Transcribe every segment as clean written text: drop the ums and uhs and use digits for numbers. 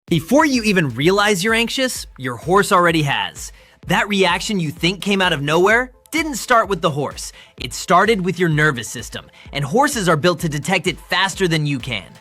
Before you even realize you're anxious, your horse already has. That reaction you think came out of nowhere didn't start with the horse. It started with your nervous system, and horses are built to detect it faster than you can.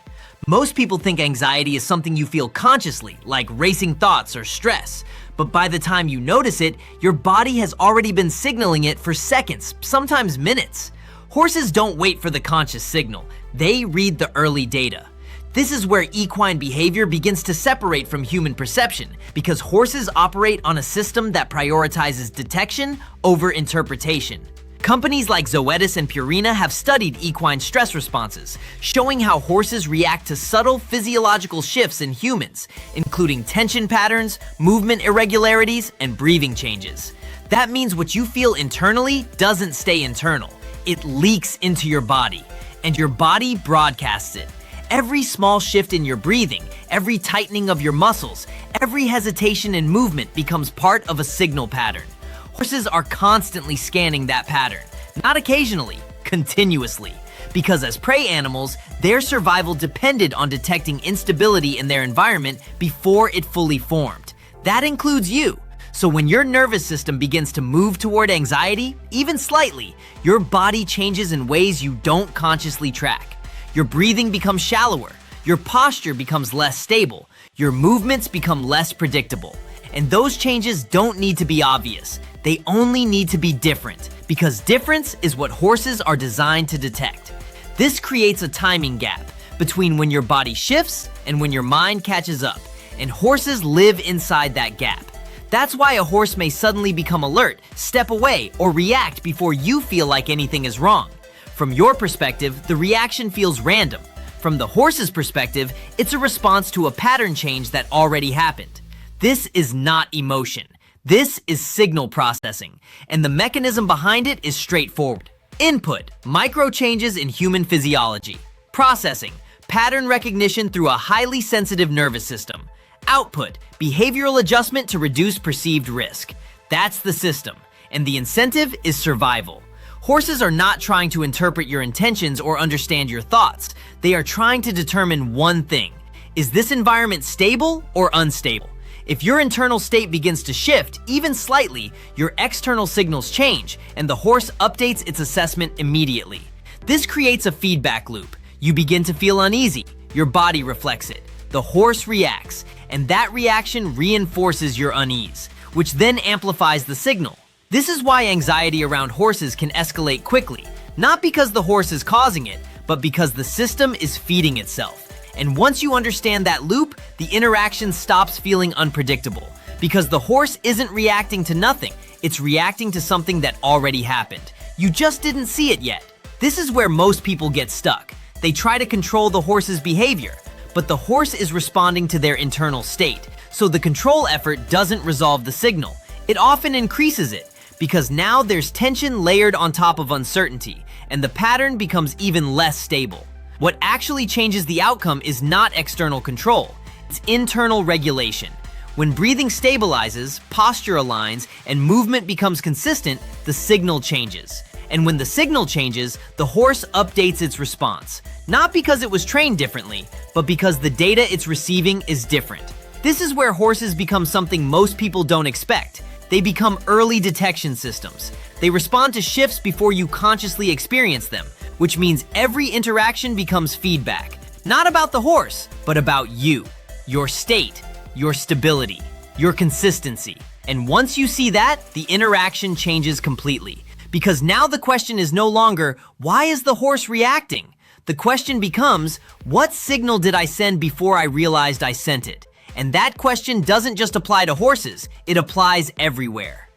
Most people think anxiety is something you feel consciously, like racing thoughts or stress. But by the time you notice it, your body has already been signaling it for seconds, sometimes minutes. Horses don't wait for the conscious signal. They read the early data. This is where equine behavior begins to separate from human perception, because horses operate on a system that prioritizes detection over interpretation. Companies like Zoetis and Purina have studied equine stress responses, showing how horses react to subtle physiological shifts in humans, including tension patterns, movement irregularities, and breathing changes. That means what you feel internally doesn't stay internal. It leaks into your body, and your body broadcasts it. Every small shift in your breathing, every tightening of your muscles, every hesitation in movement becomes part of a signal pattern. Horses are constantly scanning that pattern, not occasionally, continuously. Because as prey animals, their survival depended on detecting instability in their environment before it fully formed. That includes you. So when your nervous system begins to move toward anxiety, even slightly, your body changes in ways you don't consciously track. Your breathing becomes shallower, your posture becomes less stable, your movements become less predictable. And those changes don't need to be obvious. They only need to be different, because difference is what horses are designed to detect. This creates a timing gap between when your body shifts and when your mind catches up, and horses live inside that gap. That's why a horse may suddenly become alert, step away, or react before you feel like anything is wrong. From your perspective, the reaction feels random. From the horse's perspective, it's a response to a pattern change that already happened. This is not emotion. This is signal processing, and the mechanism behind it is straightforward. Input, micro changes in human physiology. Processing, pattern recognition through a highly sensitive nervous system. Output, behavioral adjustment to reduce perceived risk. That's the system, and the incentive is survival. Horses are not trying to interpret your intentions or understand your thoughts. They are trying to determine one thing. Is this environment stable or unstable? If your internal state begins to shift, even slightly, your external signals change, and the horse updates its assessment immediately. This creates a feedback loop. You begin to feel uneasy. Your body reflects it. The horse reacts, and that reaction reinforces your unease, which then amplifies the signal. This is why anxiety around horses can escalate quickly, not because the horse is causing it, but because the system is feeding itself. And once you understand that loop, the interaction stops feeling unpredictable, because the horse isn't reacting to nothing, it's reacting to something that already happened. You just didn't see it yet. This is where most people get stuck. They try to control the horse's behavior, but the horse is responding to their internal state, so the control effort doesn't resolve the signal. It often increases it, because now there's tension layered on top of uncertainty, and the pattern becomes even less stable. What actually changes the outcome is not external control, it's internal regulation. When breathing stabilizes, posture aligns, and movement becomes consistent, the signal changes. And when the signal changes, the horse updates its response. Not because it was trained differently, but because the data it's receiving is different. This is where horses become something most people don't expect. They become early detection systems. They respond to shifts before you consciously experience them, which means every interaction becomes feedback. Not about the horse, but about you, your state, your stability, your consistency. And once you see that, the interaction changes completely. Because now the question is no longer, why is the horse reacting? The question becomes, what signal did I send before I realized I sent it? And that question doesn't just apply to horses, it applies everywhere.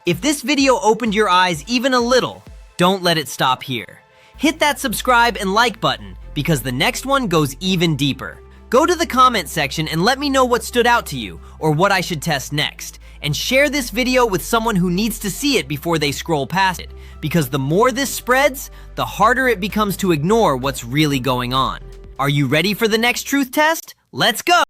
If this video opened your eyes even a little, don't let it stop here. Hit that subscribe and like button, because the next one goes even deeper. Go to the comment section and let me know what stood out to you, or what I should test next. And share this video with someone who needs to see it before they scroll past it, because the more this spreads, the harder it becomes to ignore what's really going on. Are you ready for the next truth test? Let's go!